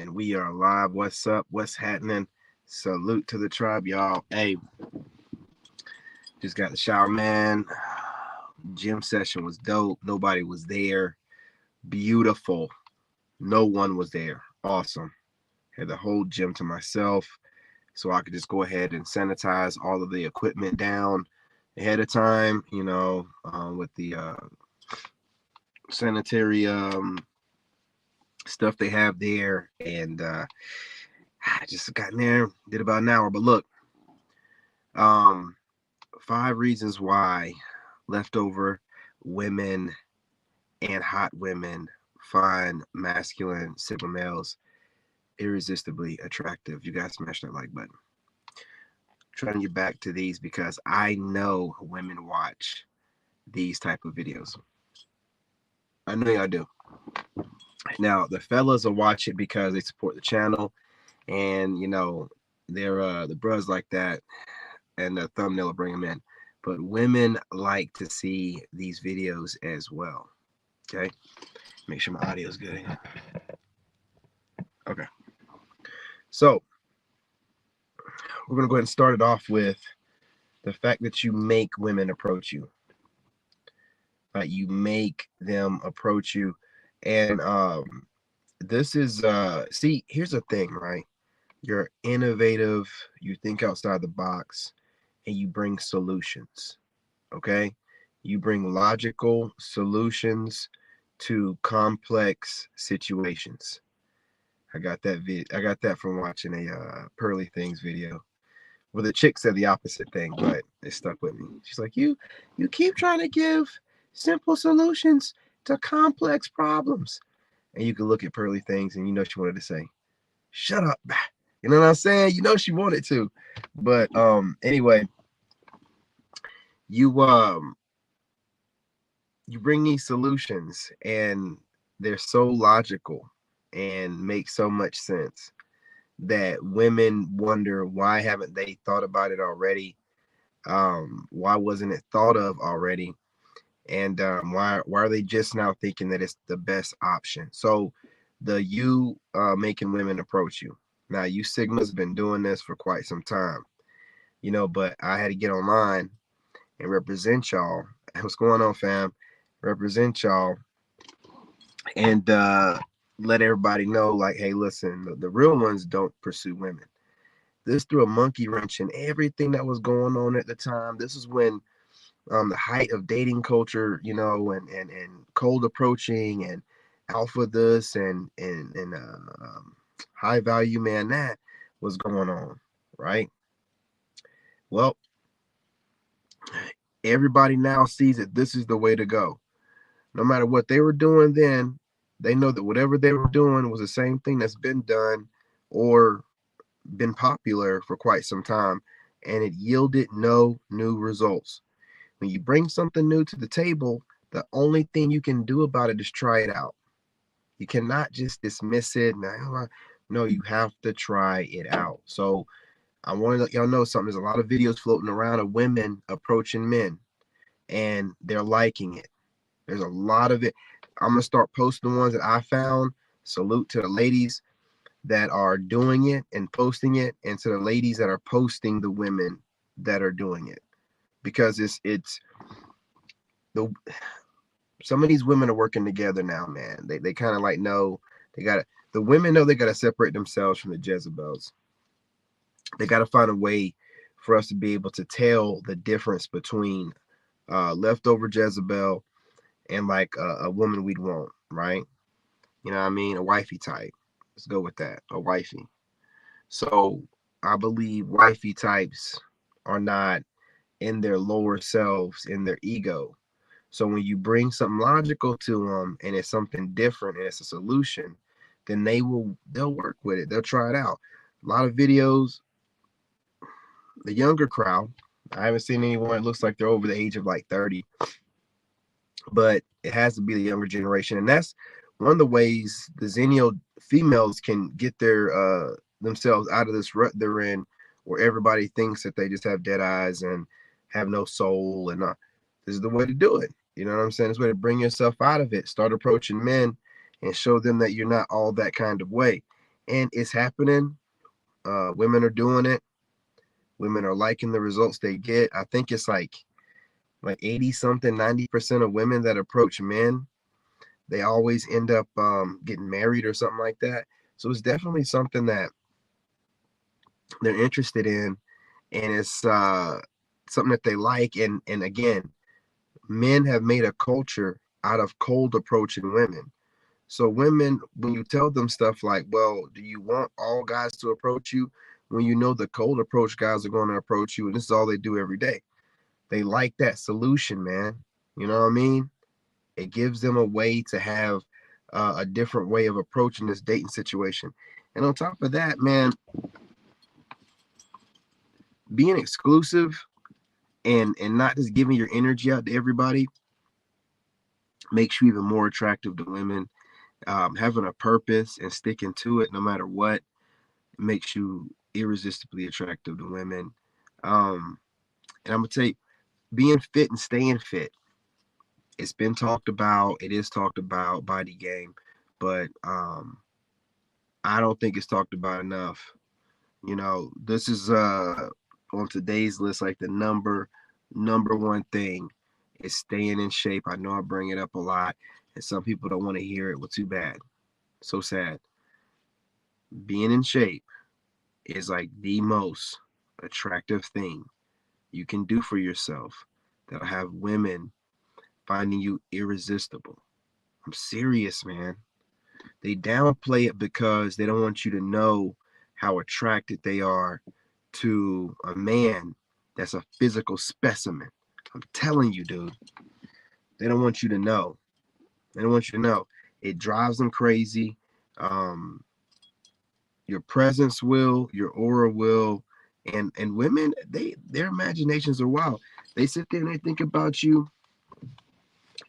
And we are live. What's up? What's happening? Salute to the tribe, y'all. Hey, just got the shower, man. Gym session was dope. Nobody was there. Beautiful. No one was there. Awesome. Had the whole gym to myself, so I could just go ahead and sanitize all of the equipment down ahead of time. With the sanitary stuff they have there, and I just got in there, did about an hour. But look, um, 5 reasons why leftover women and hot women find masculine sigma males irresistibly attractive. You guys smash that like button. Trying to get back to these because I know women watch these type of videos. I know y'all do. Now the fellas will watch it because they support the channel, and they're the bros like that, and the thumbnail will bring them in. But women like to see these videos as well. Okay, make sure my audio is good. Okay, so we're gonna go ahead and start it off with the fact that you make women approach you. You make them approach you, and this is see, here's the thing, right? You're innovative, you think outside the box, and you bring solutions. Okay, you bring logical solutions to complex situations. I got that from watching a Pearly Things video where the chick said the opposite thing, but it stuck with me. She's like, you keep trying to give simple solutions to complex problems. And you can look at Pearly Things and she wanted to say, shut up. You know what I'm saying? She wanted to. But anyway, you bring these solutions and they're so logical and make so much sense that women wonder, why haven't they thought about it already? Why wasn't it thought of already? And why are they just now thinking that it's the best option? So you making women approach you. Now, you Sigma's been doing this for quite some time, but I had to get online and represent y'all. What's going on, fam? Represent y'all and let everybody know, like, hey, listen, the real ones don't pursue women. This threw a monkey wrench in everything that was going on at the time. This is when the height of dating culture, and cold approaching and alpha this and high value man that was going on, right? Well, everybody now sees that this is the way to go. No matter what they were doing then, they know that whatever they were doing was the same thing that's been done or been popular for quite some time, and it yielded no new results. When you bring something new to the table, the only thing you can do about it is try it out. You cannot just dismiss it. No, you have to try it out. So I want to let y'all know something. There's a lot of videos floating around of women approaching men, and they're liking it. There's a lot of it. I'm going to start posting the ones that I found. Salute to the ladies that are doing it and posting it, and to the ladies that are posting the women that are doing it. Because it's some of these women are working together now, man. They kind of like know the women know they got to separate themselves from the Jezebels. They got to find a way for us to be able to tell the difference between leftover Jezebel and like a woman we'd want, right? You know what I mean? A wifey type. Let's go with that. A wifey. So I believe wifey types are not in their lower selves, in their ego. So when you bring something logical to them and it's something different and it's a solution, then they'll work with it. They'll try it out. A lot of videos, the younger crowd, I haven't seen anyone that looks like they're over the age of like 30, but it has to be the younger generation. And that's one of the ways the Xennial females can get their themselves out of this rut they're in, where everybody thinks that they just have dead eyes and have no soul. And this is the way to do it. You know what I'm saying? It's a way to bring yourself out of it. Start approaching men and show them that you're not all that kind of way. and it's happening. Women are doing it. Women are liking the results they get. I think it's like 80 something, 90% of women that approach men, they always end up getting married or something like that. So it's definitely something that they're interested in, and it's something that they like. And again, men have made a culture out of cold approaching women. So women, when you tell them stuff like, well, do you want all guys to approach you? When you know the cold approach guys are going to approach you, and this is all they do every day. They like that solution, man. You know what I mean? It gives them a way to have a different way of approaching this dating situation. And on top of that, man, being exclusive and not just giving your energy out to everybody makes you even more attractive to women. Having a purpose and sticking to it no matter what makes you irresistibly attractive to women. And I'm gonna tell you, being fit and staying fit, it's been talked about. It is talked about, body game, but I don't think it's talked about enough. You know, this is on today's list, like the number one thing is staying in shape. I know I bring it up a lot, and some people don't want to hear it. Well, too bad. So sad. Being in shape is like the most attractive thing you can do for yourself that'll have women finding you irresistible. I'm serious, man. They downplay it because they don't want you to know how attracted they are to a man that's a physical specimen. I'm telling you, dude. They don't want you to know. They don't want you to know. It drives them crazy. Um, your presence will, your aura will, and women, their imaginations are wild. They sit there and they think about you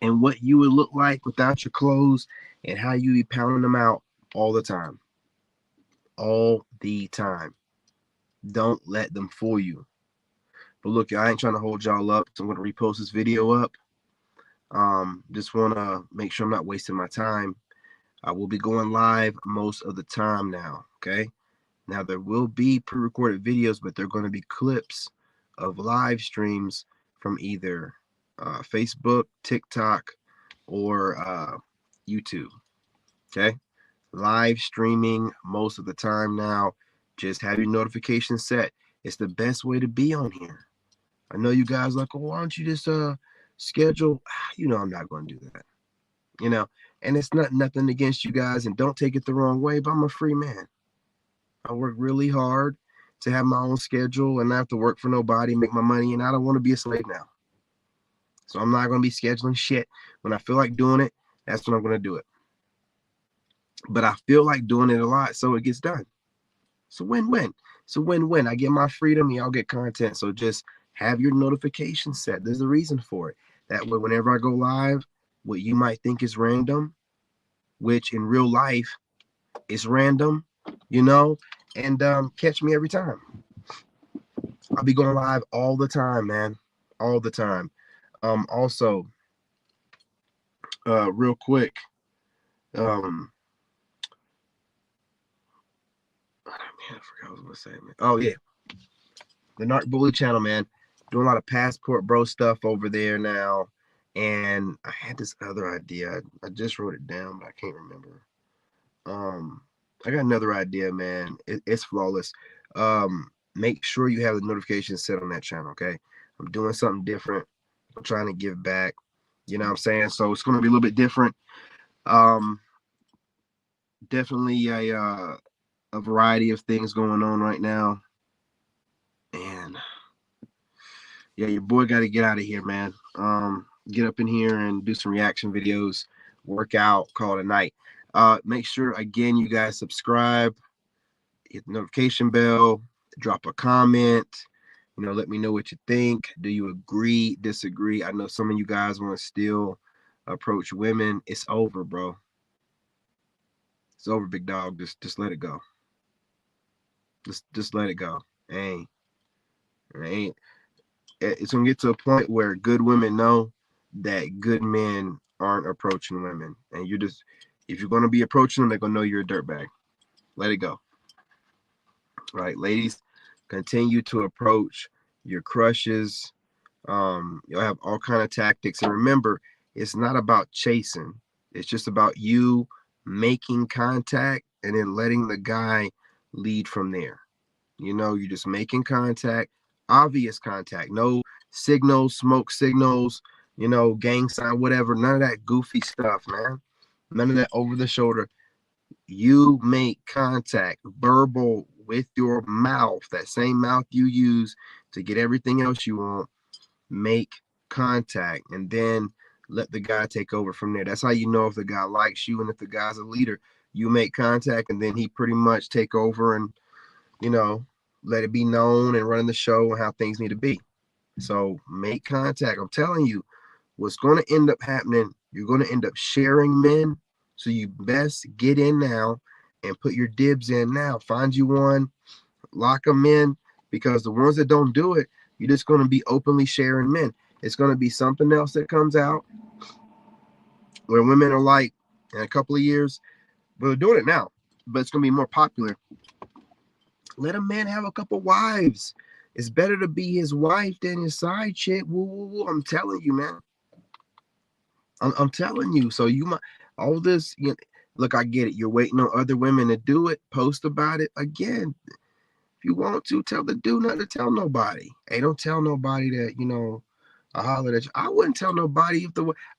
and what you would look like without your clothes and how you be pounding them out all the time. All the time. Don't let them fool you. But look, I ain't trying to hold y'all up, so I'm gonna repost this video up. Just wanna make sure I'm not wasting my time. I will be going live most of the time now. Okay. Now there will be pre-recorded videos, but they're going to be clips of live streams from either Facebook, TikTok, or YouTube. Okay. Live streaming most of the time now. Just have your notifications set. It's the best way to be on here. I know you guys are like, oh, why don't you just schedule? You know, I'm not going to do that. You know, and it's not nothing against you guys, and don't take it the wrong way, but I'm a free man. I work really hard to have my own schedule and not have to work for nobody, make my money, and I don't want to be a slave now. So I'm not going to be scheduling shit. When I feel like doing it, that's when I'm going to do it. But I feel like doing it a lot, so it gets done. So win-win. So win-win. I get my freedom, y'all get content. So just have your notifications set. There's a reason for it. That way, whenever I go live, what you might think is random, which in real life is random, you know, and catch me every time. I'll be going live all the time, man, all the time. Also, real quick, man, I forgot what I was gonna say, man. Oh yeah, the Narc Bully channel, man, doing a lot of passport bro stuff over there now. And I had this other idea. I just wrote it down, but I can't remember. I got another idea, man. It's flawless. Make sure you have the notifications set on that channel, okay? I'm doing something different. I'm trying to give back. You know what I'm saying? So it's going to be a little bit different. Um, Definitely a variety of things going on right now. And yeah, your boy got to get out of here, man. Get up in here and do some reaction videos, work out, call it a night. Make sure, again, you guys subscribe, hit the notification bell, drop a comment. You know, let me know what you think. Do you agree, disagree? I know some of you guys want to still approach women. It's over, bro. It's over, big dog. Just let it go. Just let it go. Ain't it's gonna get to a point where good women know that good men aren't approaching women, and you're just, if you're gonna be approaching them, they're gonna know you're a dirtbag. Let it go. Right, ladies, continue to approach your crushes. You'll have all kind of tactics, and remember, it's not about chasing. It's just about you making contact and then letting the guy lead from there. You're just making contact, obvious contact, no signals, smoke signals, gang sign, whatever. None of that goofy stuff, man. None of that over the shoulder. You make contact, verbal, with your mouth, that same mouth you use to get everything else you want. Make contact, and then let the guy take over from there. That's how you know if the guy likes you and if the guy's a leader. You make contact, and then he pretty much take over and you know let it be known and run the show and how things need to be. So make contact. I'm telling you, what's going to end up happening, you're going to end up sharing men. So you best get in now and put your dibs in now. Find you one, lock them in, because the ones that don't do it, you're just going to be openly sharing men. It's going to be something else that comes out where women are like, in a couple of years, but they're doing it now, but it's going to be more popular. Let a man have a couple wives. It's better to be his wife than his side chick. Woo, woo, woo. I'm telling you, man. I'm telling you. So you might all this. Look, I get it. You're waiting on other women to do it. Post about it again. If you want to, tell the dude not to tell nobody. Hey, don't tell nobody that I hollered at you. I wouldn't tell nobody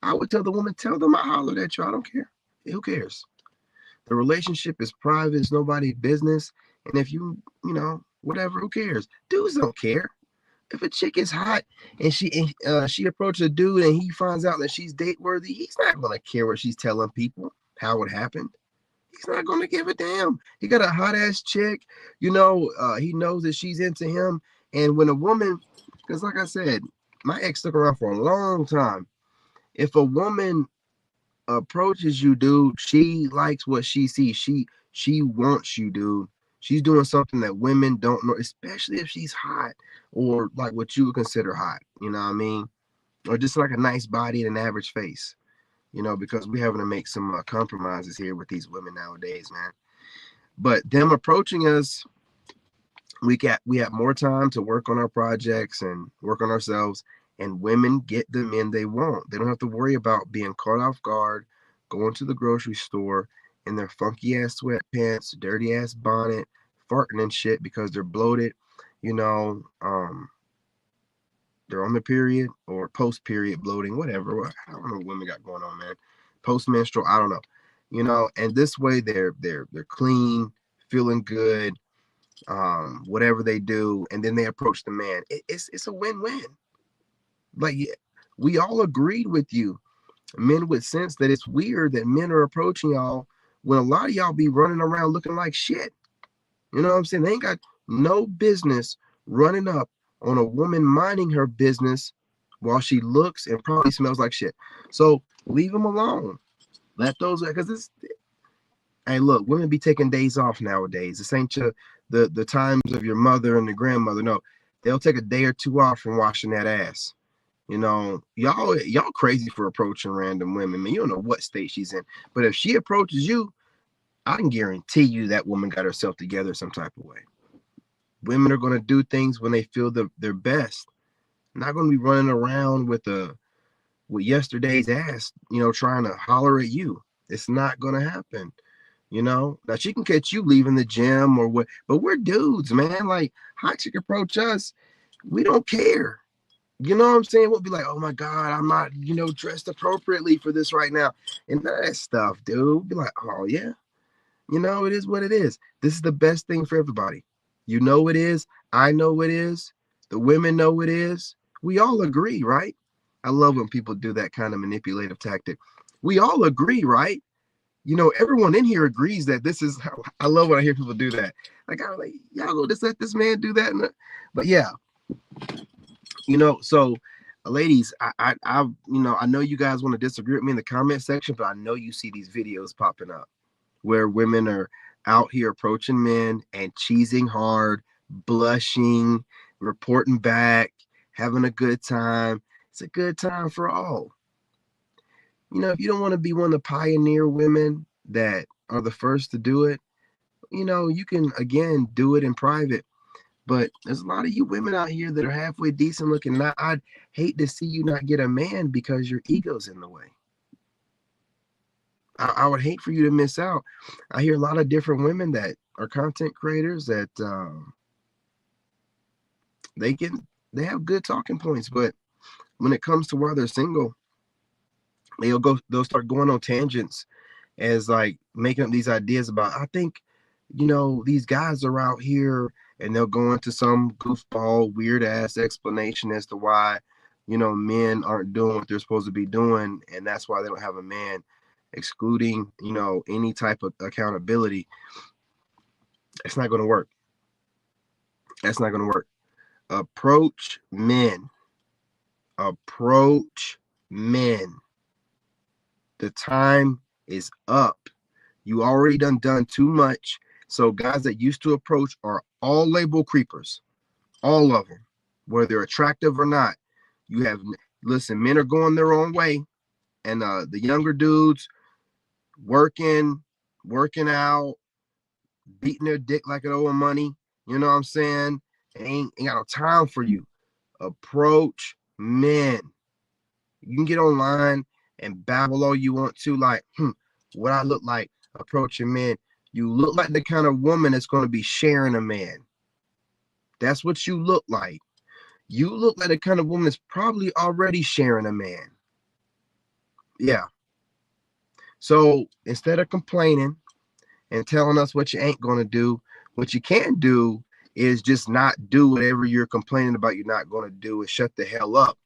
I would tell the woman, tell them I hollered at you. I don't care. Who cares? The relationship is private. It's nobody's business. And if whatever, who cares? Dudes don't care. If a chick is hot and she approaches a dude and he finds out that she's date worthy, he's not gonna care what she's telling people how it happened. He's not gonna give a damn. He got a hot ass chick, he knows that she's into him. And when a woman, because like I said, my ex stuck around for a long time. If a woman approaches you, dude, she likes what she sees. She wants you, dude. She's doing something that women don't know, especially if she's hot or like what you would consider hot. You know what I mean? Or just like a nice body and an average face. Because we're having to make some compromises here with these women nowadays, man. But them approaching us, we have more time to work on our projects and work on ourselves. And women get the men they want. They don't have to worry about being caught off guard, going to the grocery store in their funky ass sweatpants, dirty ass bonnet, farting and shit because they're bloated. You know, um, they're on the period or post period bloating, whatever. I don't know what women got going on, man. Post menstrual, I don't know. And this way they're clean, feeling good, whatever they do, and then they approach the man. It's a win-win. Like, we all agreed with you, men with sense, that it's weird that men are approaching y'all when a lot of y'all be running around looking like shit. You know what I'm saying? They ain't got no business running up on a woman minding her business while she looks and probably smells like shit. So leave them alone. Let those, because it's, hey, look, women be taking days off nowadays. This ain't the times of your mother and the grandmother. No, they'll take a day or two off from washing that ass. Y'all crazy for approaching random women. I mean, you don't know what state she's in. But if she approaches you, I can guarantee you that woman got herself together some type of way. Women are going to do things when they feel their best. Not going to be running around with yesterday's ass, trying to holler at you. It's not going to happen. Now she can catch you leaving the gym or what, but we're dudes, man. Like, hot chick approach us, we don't care. You know what I'm saying? We'll be like, oh my God, I'm not, dressed appropriately for this right now. And none of that stuff, dude. We'll be like, oh yeah, it is what it is. This is the best thing for everybody. It is. I know it is. The women know it is. We all agree, right? I love when people do that kind of manipulative tactic. We all agree, right? Everyone in here agrees that this is how. I love when I hear people do that. Like, I'm like, y'all go just let this man do that. But yeah, so ladies, I know you guys want to disagree with me in the comment section, but I know you see these videos popping up where women are out here approaching men and cheesing hard, blushing, reporting back, having a good time. It's a good time for all. If you don't want to be one of the pioneer women that are the first to do it, you can again do it in private. But there's a lot of you women out here that are halfway decent looking. And I'd hate to see you not get a man because your ego's in the way. I would hate for you to miss out. I hear a lot of different women that are content creators that they can they have good talking points, but when it comes to where they're single, they'll start going on tangents as like making up these ideas about, I think, these guys are out here, and they'll go into some goofball weird ass explanation as to why men aren't doing what they're supposed to be doing, and that's why they don't have a man, excluding any type of accountability. It's not going to work. That's not going to work. Approach men. Approach men. The time is up. You already done too much. So guys that used to approach are all label creepers. All of them, whether they're attractive or not. Listen, men are going their own way, and the younger dudes working out, beating their dick like it owing money. You know what I'm saying? Ain't got no time for you. Approach men. You can get online and babble all you want to, like, what I look like approaching men. You look like the kind of woman that's going to be sharing a man. That's what you look like. You look like the kind of woman that's probably already sharing a man. Yeah. So instead of complaining and telling us what you ain't going to do, what you can do is just not do whatever you're complaining about you're not going to do, and shut the hell up.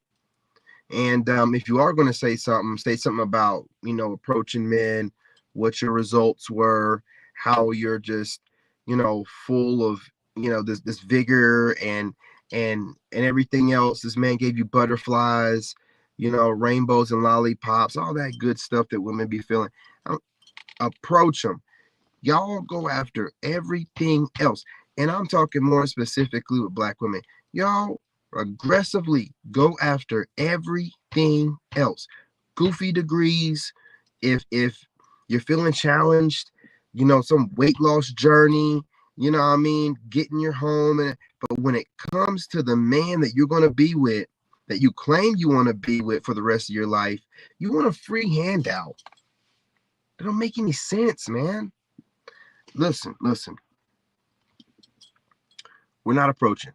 And if you are going to say something about, approaching men, what your results were, how you're just, full of, this vigor and everything else. This man gave you butterflies, rainbows and lollipops, all that good stuff that women be feeling. Approach them. Y'all go after everything else. And I'm talking more specifically with black women. Y'all aggressively go after everything else. Goofy degrees. If you're feeling challenged, some weight loss journey, what I mean, getting your home. But when it comes to the man that you're going to be with, that you claim you want to be with for the rest of your life, you want a free handout. That don't make any sense, man. Listen. We're not approaching.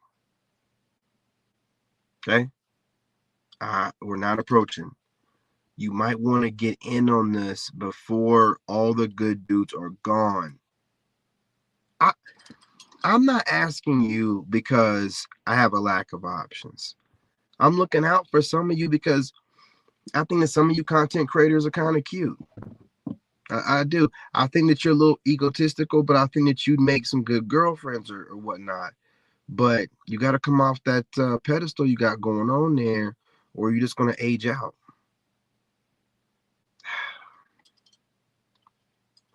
Okay? We're not approaching. You might want to get in on this before all the good dudes are gone. I'm not asking you because I have a lack of options. I'm looking out for some of you because I think that some of you content creators are kind of cute. I do. I think that you're a little egotistical, but I think that you'd make some good girlfriends or whatnot. But you got to come off that pedestal you got going on there, or you're just going to age out.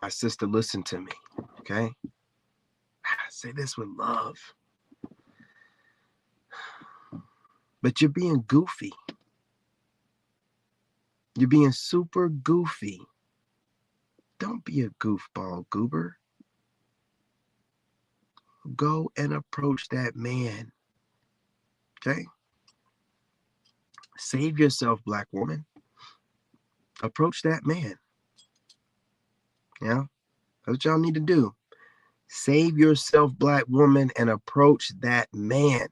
My sister, listen to me, okay? I say this with love. But you're being goofy. You're being super goofy. Don't be a goofball, goober. Go and approach that man. Okay? Save yourself, black woman. Approach that man. Yeah? That's what y'all need to do. Save yourself, black woman, and approach that man.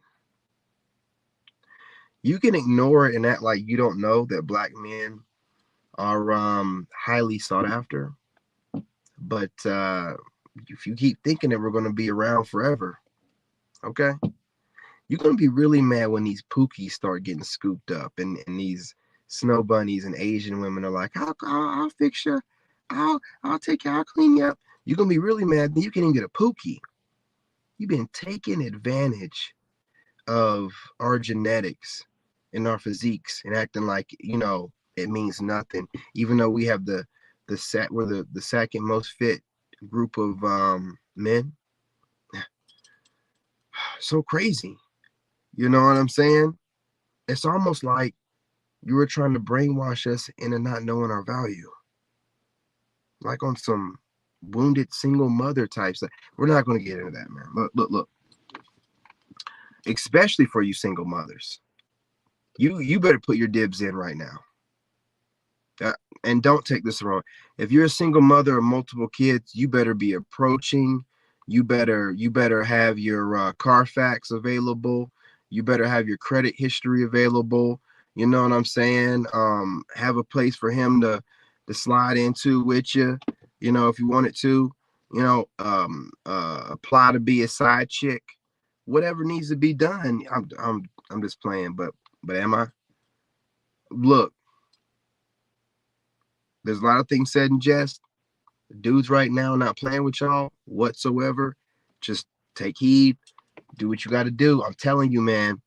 You can ignore it and act like you don't know that black men are highly sought after. But if you keep thinking that we're going to be around forever, okay, you're going to be really mad when these pookies start getting scooped up, and these snow bunnies and Asian women are like, I'll fix you. I'll take you. I'll clean you up. You're going to be really mad that you can't even get a pookie. You've been taking advantage of our genetics and our physiques and acting like, it means nothing, even though we have we're the second most fit group of men. So crazy. You know what I'm saying? It's almost like you were trying to brainwash us into not knowing our value. Like on some wounded single mother types. We're not going to get into that, man. Look. Especially for you single mothers, you better put your dibs in right now. And don't take this wrong. If you're a single mother of multiple kids, you better be approaching. You better have your Carfax available. You better have your credit history available. You know what I'm saying? Have a place for him to slide into with you. You know, if you wanted to. You know, apply to be a side chick. Whatever needs to be done. I'm just playing, but am I? Look, there's a lot of things said in jest. Dudes right now not playing with y'all whatsoever. Just take heed, do what you got to do. I'm telling you, man.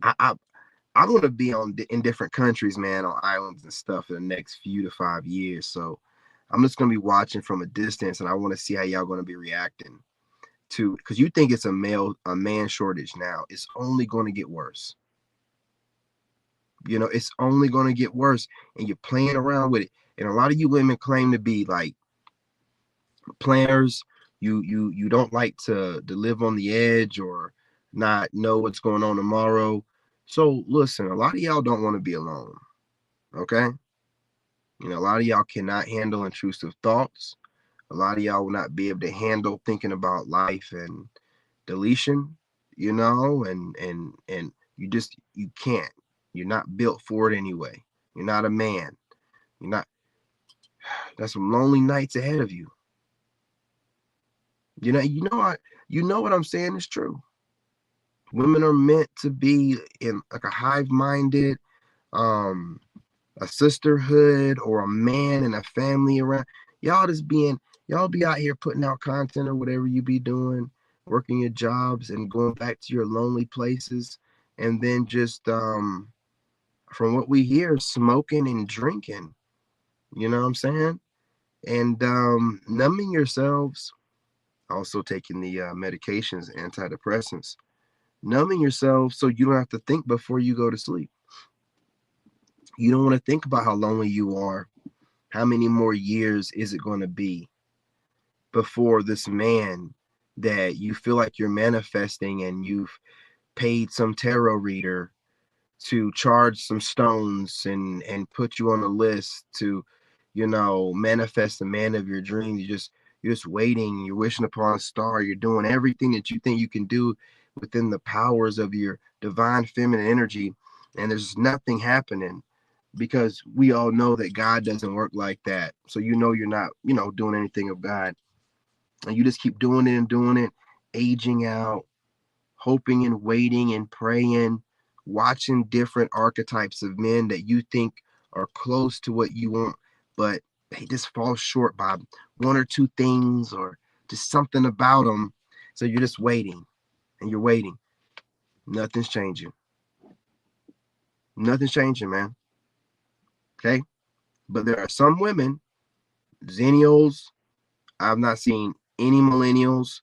I'm gonna be in different countries, man, on islands and stuff for the next few to 5 years. So I'm just gonna be watching from a distance, and I want to see how y'all gonna be reacting to, because you think it's a man shortage now. It's only gonna get worse. You know, it's only gonna get worse, and you're playing around with it. And a lot of you women claim to be like planners. You don't like to live on the edge or not know what's going on tomorrow. So listen, a lot of y'all don't want to be alone. Okay. You know, a lot of y'all cannot handle intrusive thoughts. A lot of y'all will not be able to handle thinking about life and deletion, you know, and you can't. You're not built for it anyway. You're not a man. You're not. That's some lonely nights ahead of you. You know what I'm saying is true. Women are meant to be in like a hive-minded, um, a sisterhood or a man and a family around. Y'all be out here putting out content or whatever you be doing, working your jobs and going back to your lonely places, and then just from what we hear, smoking and drinking. You know what I'm saying? And numbing yourselves, also taking the medications, antidepressants, numbing yourself so you don't have to think before you go to sleep. You don't want to think about how lonely you are. How many more years is it going to be before this man that you feel like you're manifesting, and you've paid some tarot reader to charge some stones and put you on a list to, you know, manifest the man of your dreams. You're just waiting, you're wishing upon a star, you're doing everything that you think you can do within the powers of your divine feminine energy, and there's nothing happening, because we all know that God doesn't work like that. So you know you're not, you know, doing anything of God. And you just keep doing it and doing it, aging out, hoping and waiting and praying, watching different archetypes of men that you think are close to what you want, but they just fall short by one or two things or just something about them. So you're just waiting and you're waiting. Nothing's changing. Nothing's changing, man. Okay. But there are some women, Zennials. I've not seen any millennials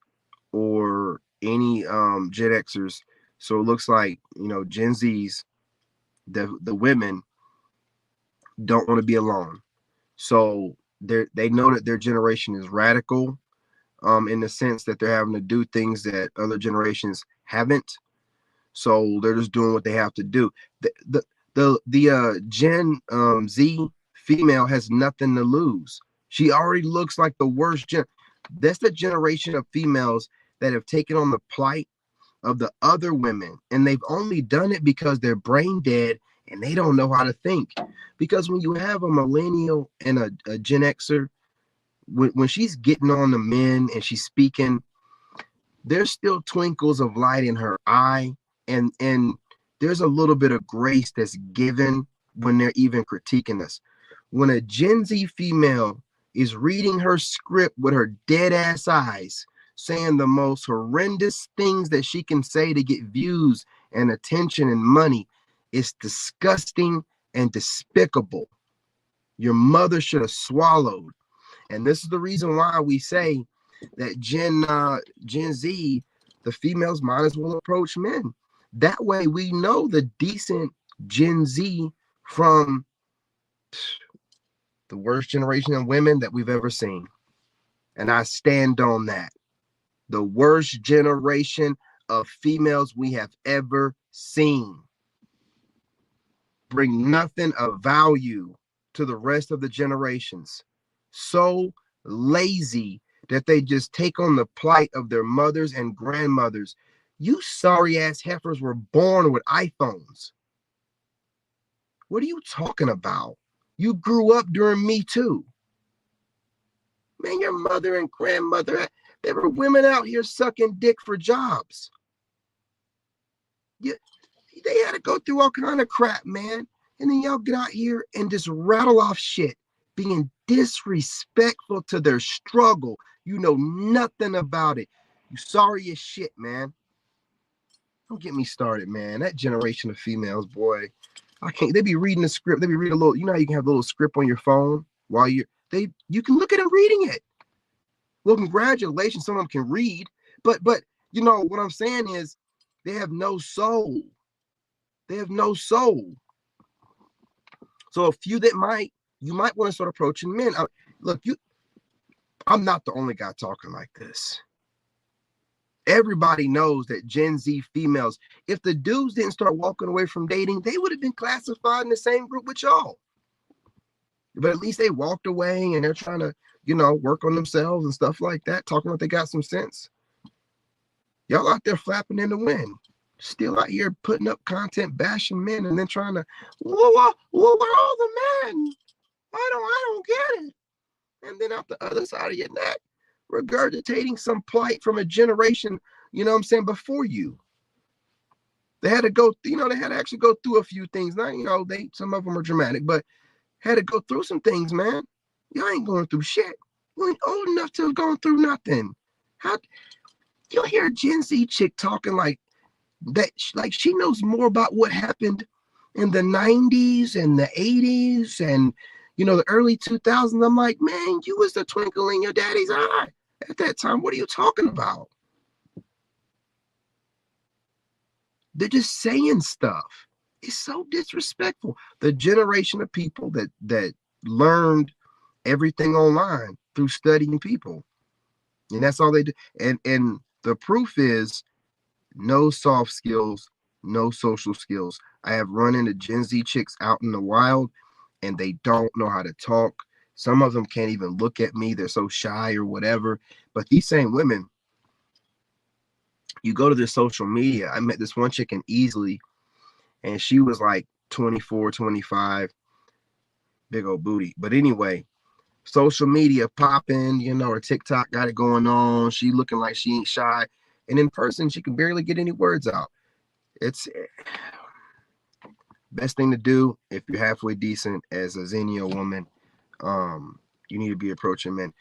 or any Gen Xers. So it looks like, you know, Gen Zs, the women don't want to be alone. So they know that their generation is radical, in the sense that they're having to do things that other generations haven't. So they're just doing what they have to do. The Gen Z female has nothing to lose. She already looks like the worst that's the generation of females that have taken on the plight of the other women, and they've only done it because they're brain dead and they don't know how to think. Because when you have a millennial and a Gen Xer, when she's getting on the men and she's speaking, there's still twinkles of light in her eye, and there's a little bit of grace that's given when they're even critiquing us. When a Gen Z female is reading her script with her dead ass eyes, saying the most horrendous things that she can say to get views and attention and money, it's disgusting and despicable. Your mother should have swallowed. And this is the reason why we say that Gen Z, the females might as well approach men. That way we know the decent Gen Z from the worst generation of women that we've ever seen. And I stand on that. The worst generation of females we have ever seen. Bring nothing of value to the rest of the generations. So lazy that they just take on the plight of their mothers and grandmothers. You sorry ass heifers were born with iPhones. What are you talking about? You grew up during Me Too. Man, your mother and grandmother, there were women out here sucking dick for jobs. Yeah, they had to go through all kind of crap, man. And then y'all get out here and just rattle off shit, being disrespectful to their struggle. You know nothing about it. You sorry as shit, man. Don't get me started, man. That generation of females, boy, I can't. They be reading the script. They be reading a little. You know how you can have a little script on your phone while you can look at them reading it. Well, congratulations, some of them can read, but you know what I'm saying is they have no soul. They have no soul. So a few that you might want to start approaching men. Look, I'm not the only guy talking like this. Everybody knows that Gen Z females, if the dudes didn't start walking away from dating, they would have been classified in the same group with y'all. But at least they walked away and they're trying to, work on themselves and stuff like that, talking like they got some sense. Y'all out there flapping in the wind, still out here putting up content, bashing men, and then trying to, where are all the men? I don't get it. And then out the other side of your neck, regurgitating some plight from a generation, before you. They had to go, they had to actually go through a few things. Now, some of them are dramatic, but had to go through some things, man. Y'all ain't going through shit. You ain't old enough to have gone through nothing. How you'll hear a Gen Z chick talking like that, like she knows more about what happened in the 90s and the 80s and the early 2000s. I'm like, man, you was the twinkle in your daddy's eye at that time. What are you talking about? They're just saying stuff. It's so disrespectful. The generation of people that learned everything online through studying people, and that's all they do. And the proof is no soft skills, no social skills. I have run into Gen Z chicks out in the wild, and they don't know how to talk. Some of them can't even look at me. They're so shy or whatever. But these same women, you go to their social media. I met this one chick in Easley, and she was like 24, 25, big old booty. But anyway, social media popping, her TikTok got it going on. She looking like she ain't shy. And in person, she can barely get any words out. It's best thing to do if you're halfway decent as a Xenia woman. You need to be approaching men.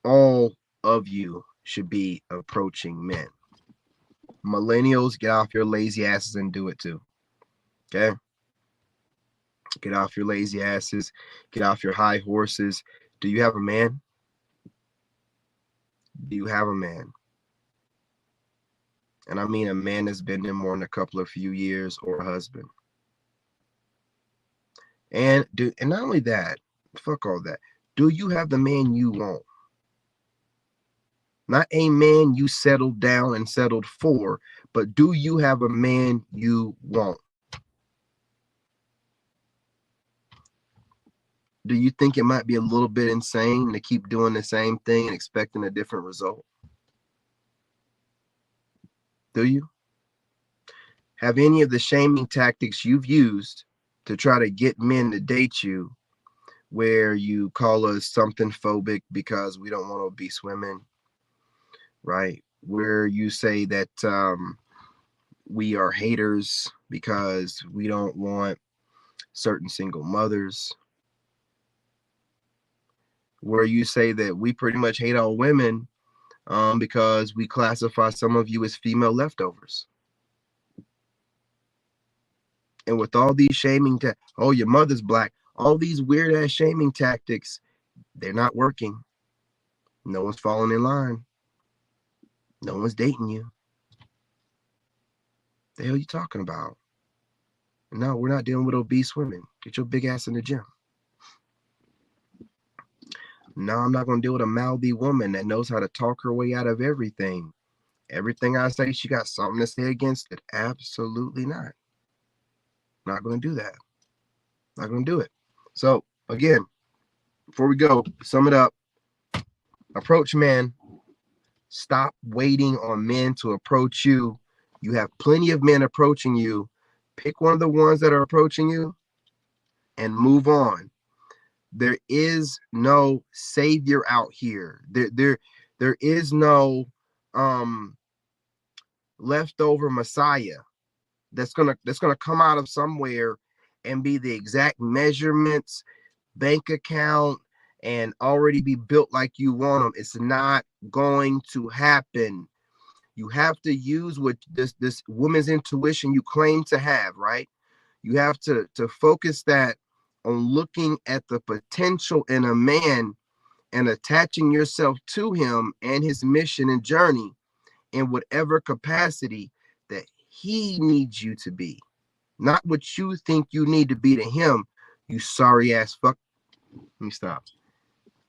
All of you should be approaching men. Millennials, get off your lazy asses and do it too. Okay? Get off your lazy asses. Get off your high horses. Do you have a man? Do you have a man? And I mean a man that's been in more than a couple of few years, or a husband. And not only that, fuck all that. Do you have the man you want? Not a man you settled down and settled for, but do you have a man you want? Do you think it might be a little bit insane to keep doing the same thing and expecting a different result? Do you? Have any of the shaming tactics you've used to try to get men to date you, where you call us something phobic because we don't want obese women, right? Where you say that we are haters because we don't want certain single mothers, where you say that we pretty much hate all women because we classify some of you as female leftovers. And with all these shaming, oh, your mother's black, all these weird ass shaming tactics, they're not working. No one's falling in line. No one's dating you. The hell are you talking about? No, we're not dealing with obese women. Get your big ass in the gym. No, I'm not going to deal with a mouthy woman that knows how to talk her way out of everything. Everything I say, she got something to say against it. Absolutely not. Not going to do that. Not going to do it. So, again, before we go, sum it up. Approach men. Stop waiting on men to approach you. You have plenty of men approaching you. Pick one of the ones that are approaching you and move on. There is no savior out here. There is no leftover Messiah that's gonna come out of somewhere and be the exact measurements, bank account, and already be built like you want them. It's not going to happen. You have to use what this woman's intuition you claim to have, right? You have to focus that on looking at the potential in a man and attaching yourself to him and his mission and journey in whatever capacity that he needs you to be. Not what you think you need to be to him, you sorry ass fuck. Let me stop.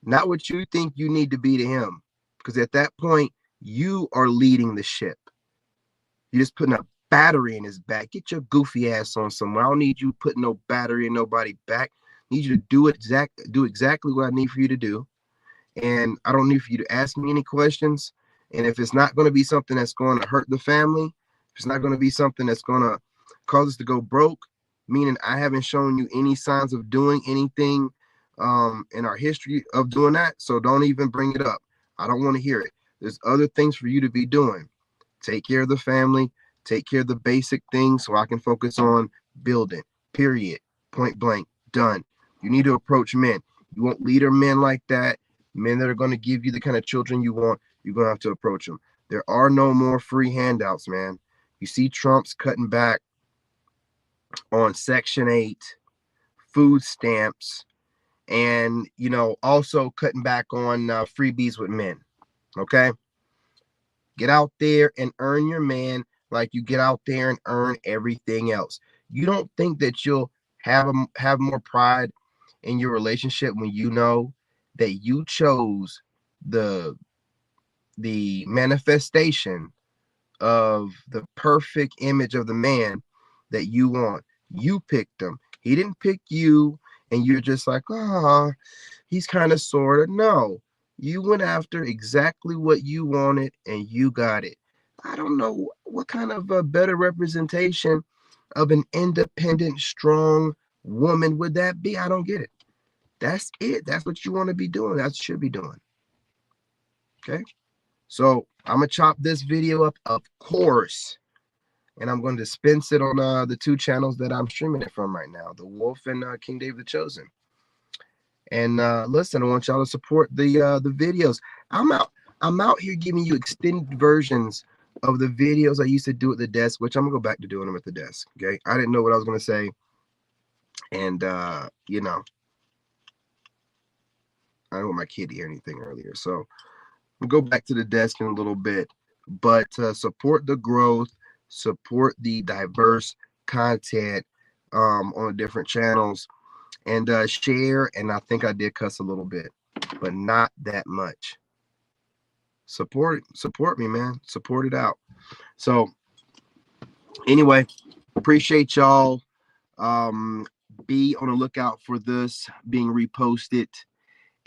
Not what you think you need to be to him. Because at that point, you are leading the ship. You're just putting a battery in his back. Get your goofy ass on somewhere. I don't need you putting no battery in nobody's back. I need you to do exactly what I need for you to do. And I don't need for you to ask me any questions. And if it's not going to be something that's going to hurt the family, if it's not going to be something that's going to cause us to go broke, meaning I haven't shown you any signs of doing anything in our history of doing that, so don't even bring it up. I don't want to hear it. There's other things for you to be doing. Take care of the family, take care of the basic things so I can focus on building, period, point blank, done. You need to approach men. You want leader men like that, men that are going to give you the kind of children you want. You're going to have to approach them. There are no more free handouts, man. You see Trump's cutting back on Section 8, food stamps, and, you know, also cutting back on freebies with men. Okay? Get out there and earn your man like you get out there and earn everything else. You don't think that you'll have more pride in your relationship when you know that you chose the manifestation of the perfect image of the man that you want. You picked him. He didn't pick you, and you're just like, oh, he's kind of sort of. No, you went after exactly what you wanted, and you got it. I don't know what kind of a better representation of an independent, strong woman would that be. I don't get it. That's it. That's what you want to be doing. That's what you should be doing. Okay. So I'm going to chop this video up, of course, and I'm going to dispense it on the two channels that I'm streaming it from right now, The Wolf and King David the Chosen. And listen, I want y'all to support the videos. I'm out here giving you extended versions of the videos I used to do at the desk, which I'm going to go back to doing them at the desk, okay? I didn't know what I was going to say, and, you know, I don't want my kid to hear anything earlier, so we'll go back to the desk in a little bit, but support the growth, support the diverse content on the different channels, and share. And I think I did cuss a little bit, but not that much. Support me, man. Support it out. So anyway, appreciate y'all. Be on the lookout for this being reposted.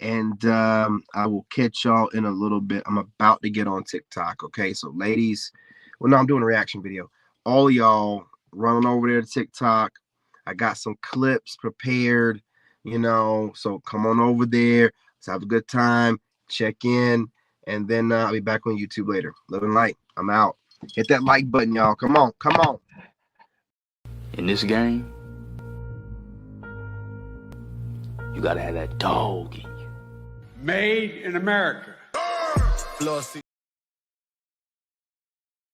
And I will catch y'all in a little bit. I'm about to get on TikTok. Okay, so ladies, well, no, I'm doing a reaction video. All y'all running over there to TikTok. I got some clips prepared, you know, so come on over there. Let's have a good time. Check in. And then I'll be back on YouTube later. Love and light. I'm out. Hit that like button, y'all. Come on. Come on. In this game, you gotta have that dog in you. Made in America.